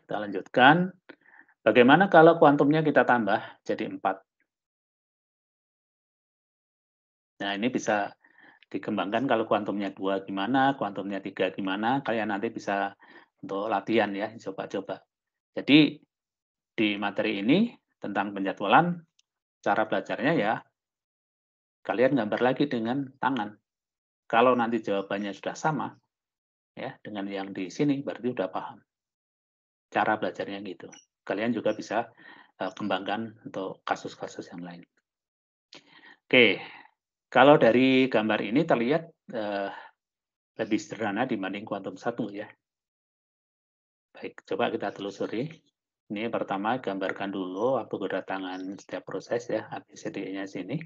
kita lanjutkan. Bagaimana kalau kuantumnya kita tambah jadi 4? Nah, ini bisa dikembangkan kalau kuantumnya 2 gimana, kuantumnya 3 gimana, kalian nanti bisa untuk latihan ya, coba-coba. Jadi, di materi ini tentang penjadwalan, cara belajarnya ya, kalian gambar lagi dengan tangan. Kalau nanti jawabannya sudah sama, ya, dengan yang di sini, berarti sudah paham. Cara belajarnya gitu. Kalian juga bisa kembangkan untuk kasus-kasus yang lain. Oke, kalau dari gambar ini terlihat lebih sederhana dibanding kuantum 1 ya. Baik, coba kita telusuri. Ini pertama gambarkan dulu waktu kedatangan setiap proses ya, ABCDE-nya sini.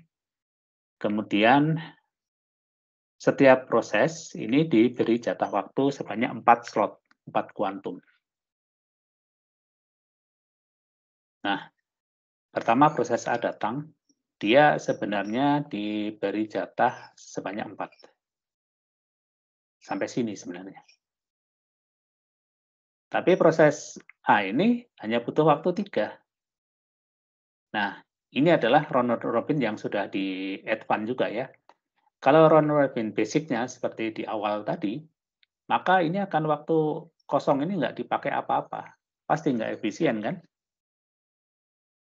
Kemudian setiap proses ini diberi jatah waktu sebanyak 4 slot, 4 kuantum. Nah, pertama proses A datang, dia sebenarnya diberi jatah sebanyak 4. Sampai sini sebenarnya. Tapi proses A ini hanya butuh waktu 3. Nah, ini adalah round robin yang sudah di advance juga ya. Kalau round robin basic-nya seperti di awal tadi, maka ini akan waktu kosong ini nggak dipakai apa-apa. Pasti nggak efisien kan?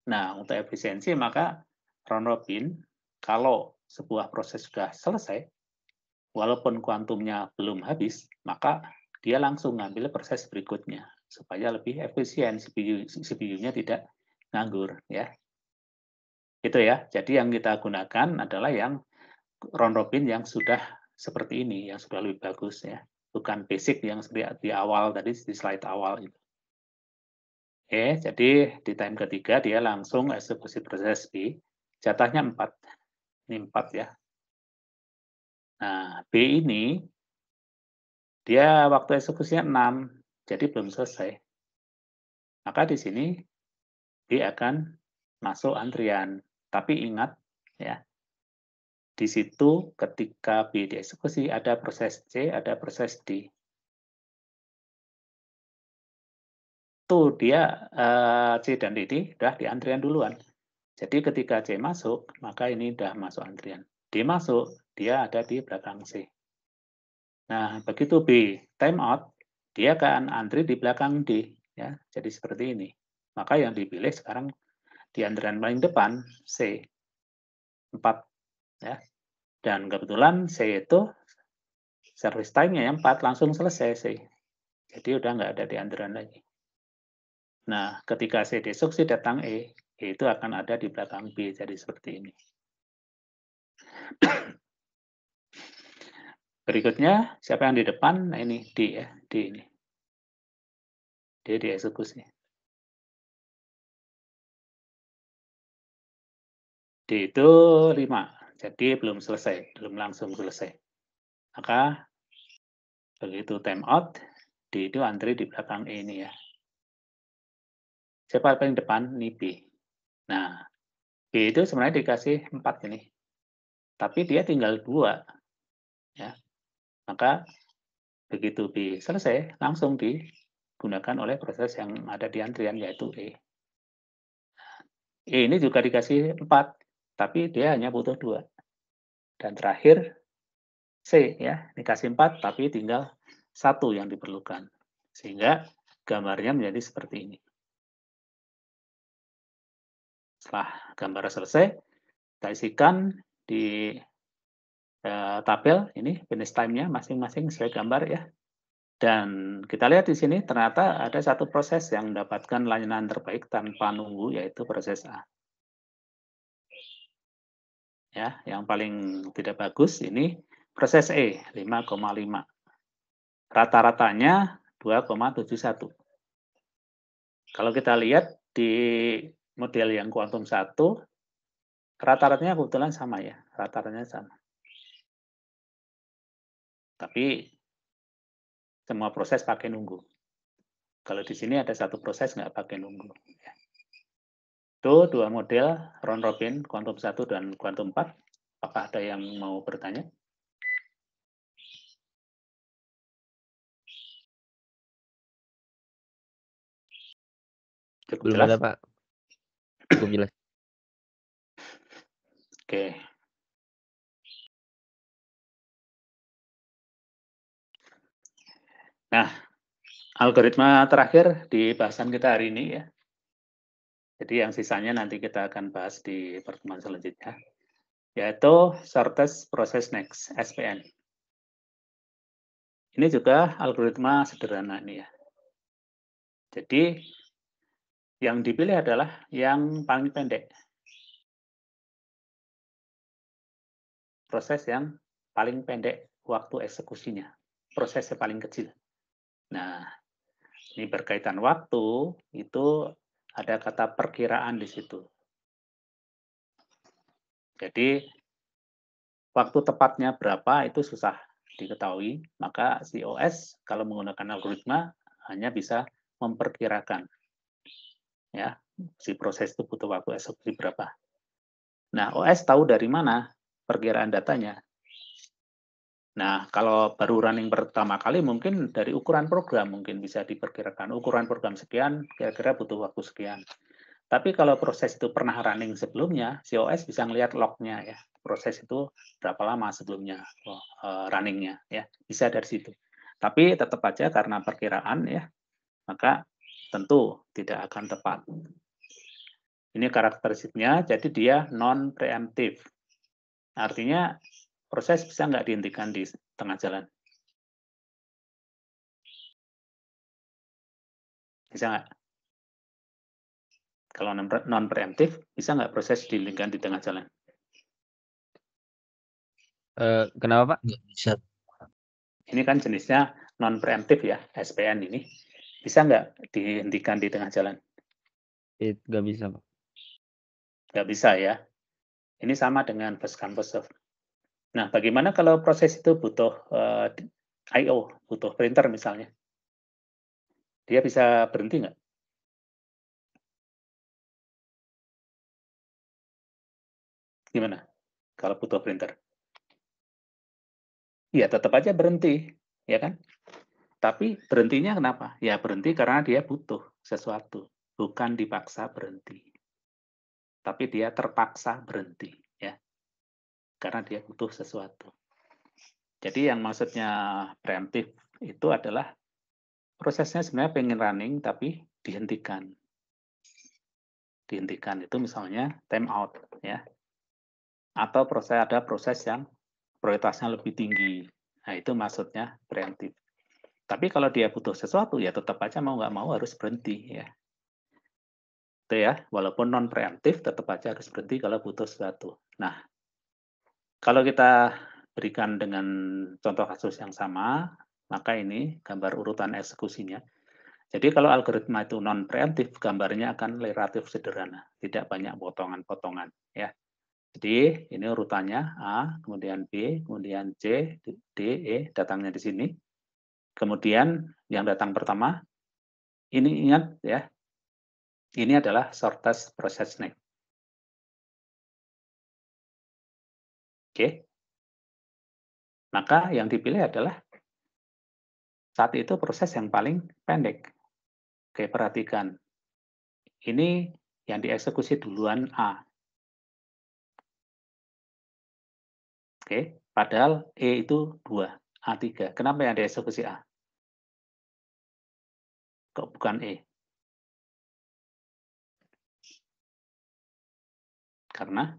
Nah, untuk efisiensi maka round robin, kalau sebuah proses sudah selesai, walaupun kuantumnya belum habis, maka dia langsung ngambil proses berikutnya supaya lebih efisien, CPU-nya tidak nganggur ya. Itu ya. Jadi yang kita gunakan adalah yang round robin yang sudah seperti ini, yang sudah lebih bagus ya. Bukan basic yang seperti di awal tadi, di slide awal itu. Oke, jadi di time ketiga dia langsung eksekusi proses B, jatahnya 4. Ini 4 ya. Nah, B ini dia waktu eksekusinya 6, jadi belum selesai. Maka di sini B akan masuk antrian. Tapi ingat ya, di situ ketika B dieksekusi ada proses C, ada proses D. Tuh dia C dan D udah di antrian duluan. Jadi ketika C masuk, maka ini udah masuk antrian. D masuk, dia ada di belakang C. Nah, begitu B time out, dia akan antri di belakang D ya. Jadi seperti ini. Maka yang dipilih sekarang di antrian paling depan C 4 ya. Dan kebetulan C itu service time-nya yang 4 langsung selesai C. Jadi udah nggak ada di antrian lagi. Nah, ketika C destruksi datang E itu akan ada di belakang B, jadi seperti ini. Berikutnya, siapa yang di depan? Nah ini, D ya, D ini. D dieksekusi. D itu 5, jadi belum selesai, belum langsung selesai. Maka begitu time out, D itu antri di belakang E ini ya. Siapa paling depan? Ini B. Nah, B itu sebenarnya dikasih 4 ini. Tapi dia tinggal 2. Ya. Maka begitu B selesai, langsung digunakan oleh proses yang ada di antrian, yaitu E. E ini juga dikasih 4, tapi dia hanya butuh 2. Dan terakhir C ya, dikasih 4, tapi tinggal 1 yang diperlukan. Sehingga gambarnya menjadi seperti ini. Setelah gambar selesai, kita isikan di tabel ini finish time-nya masing-masing sesuai gambar ya. Dan kita lihat di sini ternyata ada satu proses yang mendapatkan layanan terbaik tanpa nunggu, yaitu proses A. Ya, yang paling tidak bagus ini proses E 5,5. Rata-ratanya 2,71. Kalau kita lihat di model yang kuantum 1, rata-ratanya kebetulan sama ya, rata-ratanya sama. Tapi semua proses pakai nunggu. Kalau di sini ada satu proses nggak pakai nunggu. Ya. Itu dua model round robin, kuantum 1 dan kuantum 4. Apakah ada yang mau bertanya? Cukup Belum jelas? ada, Pak. Cukup jelas. Oke. Nah, algoritma terakhir di bahasan kita hari ini ya. Jadi yang sisanya nanti kita akan bahas di pertemuan selanjutnya, yaitu Shortest Process Next, SPN. Ini juga algoritma sederhana nih ya. Jadi yang dipilih adalah yang paling pendek. Proses yang paling pendek waktu eksekusinya. Prosesnya paling kecil. Nah, ini berkaitan waktu, itu ada kata perkiraan di situ. Jadi, waktu tepatnya berapa itu susah diketahui, maka si OS kalau menggunakan algoritma hanya bisa memperkirakan. Ya, si proses itu butuh waktu eksekusi berapa. Nah, OS tahu dari mana perkiraan datanya. Nah, kalau baru running pertama kali mungkin dari ukuran program mungkin bisa diperkirakan. Ukuran program sekian, kira-kira butuh waktu sekian. Tapi kalau proses itu pernah running sebelumnya, si OS bisa ngelihat lognya ya. Proses itu berapa lama sebelumnya runningnya ya. Bisa dari situ. Tapi tetap aja karena perkiraan ya, maka tentu tidak akan tepat. Ini karakteristiknya, jadi dia non-preemptive. Artinya proses bisa nggak dihentikan di tengah jalan. Bisa nggak? Kalau non-preemptive, bisa nggak proses dihentikan di tengah jalan? Kenapa, Pak? Nggak bisa. Ini kan jenisnya non-preemptive ya, SPN ini. Bisa nggak dihentikan di tengah jalan? Nggak bisa, Pak. Nggak bisa ya. Ini sama dengan first come, first serve. Nah, bagaimana kalau proses itu butuh I/O, butuh printer misalnya? Dia bisa berhenti nggak? Gimana kalau butuh printer? Ya, tetap aja berhenti, ya kan? Tapi berhentinya kenapa? Ya berhenti karena dia butuh sesuatu, bukan dipaksa berhenti. Tapi dia terpaksa berhenti, ya. Karena dia butuh sesuatu. Jadi yang maksudnya preemptif itu adalah prosesnya sebenarnya pengen running tapi dihentikan. Dihentikan itu misalnya time out, ya. Atau ada proses yang prioritasnya lebih tinggi. Nah, itu maksudnya preemptif. Tapi kalau dia butuh sesuatu, ya tetap aja mau nggak mau harus berhenti, ya. Itu ya, walaupun non preemptif tetap aja harus berhenti kalau butuh sesuatu. Nah, kalau kita berikan dengan contoh kasus yang sama, maka ini gambar urutan eksekusinya. Jadi kalau algoritma itu non preemptif, gambarnya akan relatif sederhana, tidak banyak potongan-potongan, ya. Jadi ini urutannya A, kemudian B, kemudian C, D, E datangnya di sini. Kemudian yang datang pertama, ini ingat ya, ini adalah shortest process next. Oke. Maka yang dipilih adalah saat itu proses yang paling pendek. Oke, perhatikan. Ini yang dieksekusi duluan A. Oke, padahal E itu 2, A3. Kenapa yang dieksekusi A? Kok bukan E? Karena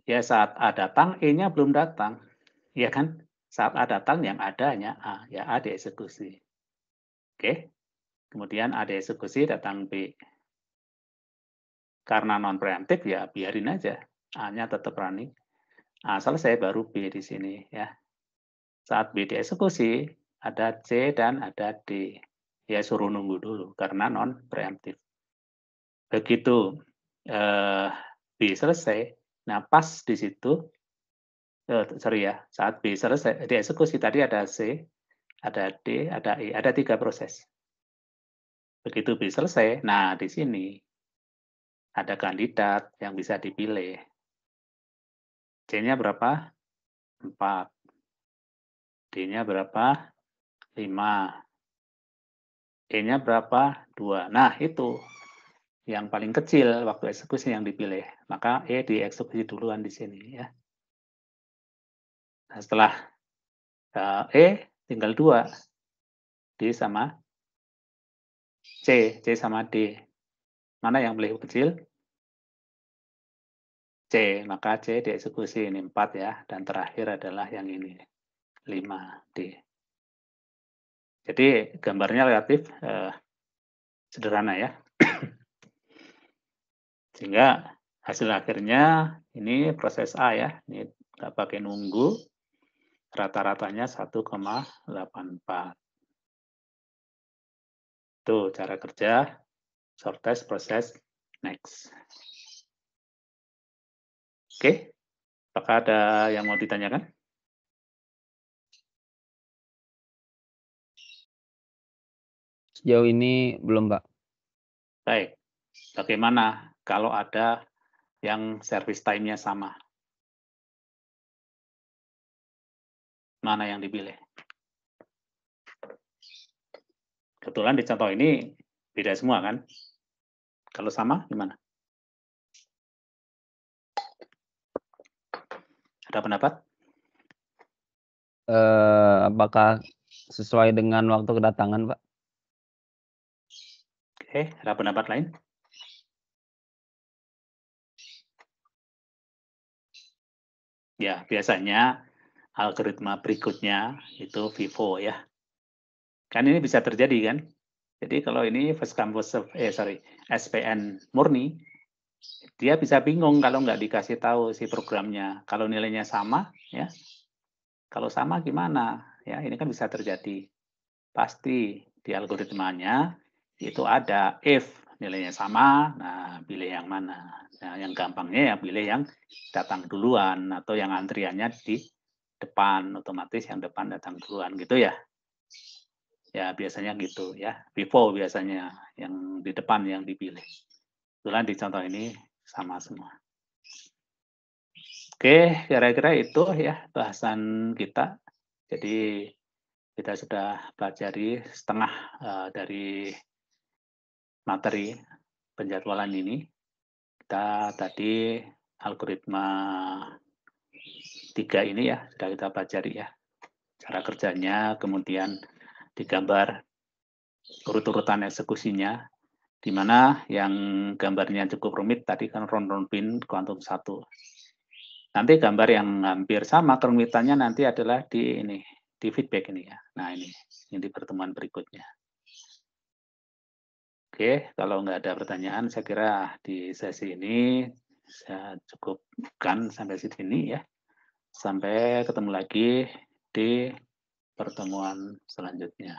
ya saat A datang, E-nya belum datang. Ya kan? Saat A datang yang ada hanya A. Ya A dieksekusi. Oke. Kemudian A dieksekusi datang B. Karena non preemptif ya biarin aja. A-nya tetap running. A selesai baru B di sini ya. Saat B dieksekusi ada C dan ada D. Ya suruh nunggu dulu karena non preemptif. Begitu B selesai, nah pas di situ sorry ya, saat B selesai dieksekusi tadi ada C, ada D, ada E, ada 3 proses. Begitu B selesai, nah di sini ada kandidat yang bisa dipilih. C-nya berapa? 4. D-nya berapa? 5. E-nya berapa? 2. Nah, itu yang paling kecil waktu eksekusi yang dipilih. Maka E dieksekusi duluan di sini ya. Nah, setelah E tinggal 2, D sama C sama D. Mana yang paling kecil? C, maka C dieksekusi ini 4 ya, dan terakhir adalah yang ini 5, D. Jadi gambarnya relatif sederhana ya. Sehingga hasil akhirnya ini proses A ya, ini nggak pakai nunggu, rata-ratanya 1,84. Itu cara kerja short test proses next. Oke, apakah ada yang mau ditanyakan? Sejauh ini belum, Pak. Baik, bagaimana kalau ada yang service time-nya sama? Mana yang dipilih? Kebetulan di contoh ini beda semua kan? Kalau sama gimana? Ada pendapat? Apakah sesuai dengan waktu kedatangan, Pak? Oke, ada pendapat lain? Ya, biasanya algoritma berikutnya itu FIFO ya. Kan ini bisa terjadi kan? Jadi kalau ini first come first serve, SPN murni, dia bisa bingung kalau nggak dikasih tahu si programnya. Kalau nilainya sama, ya. Kalau sama gimana? Ya, ini kan bisa terjadi. Pasti di algoritmanya itu ada if nilainya sama, nah pilih yang mana. Nah, yang gampangnya ya pilih yang datang duluan atau yang antriannya di depan, otomatis yang depan datang duluan gitu ya. Ya biasanya gitu ya. Vivo biasanya yang di depan yang dipilih. Kebetulan di contoh ini sama semua. Oke, kira-kira itu ya bahasan kita. Jadi kita sudah pelajari setengah dari materi penjadwalan ini. Kita tadi algoritma 3 ini ya sudah kita pelajari ya. Cara kerjanya, kemudian digambar urut-urutan eksekusinya, di mana yang gambarnya cukup rumit tadi kan round-robin kuantum 1. Nanti gambar yang hampir sama kerumitannya nanti adalah di ini, di feedback ini ya. Nah ini di pertemuan berikutnya. Oke, kalau nggak ada pertanyaan, saya kira di sesi ini saya cukupkan sampai sini ya. Sampai ketemu lagi di pertemuan selanjutnya.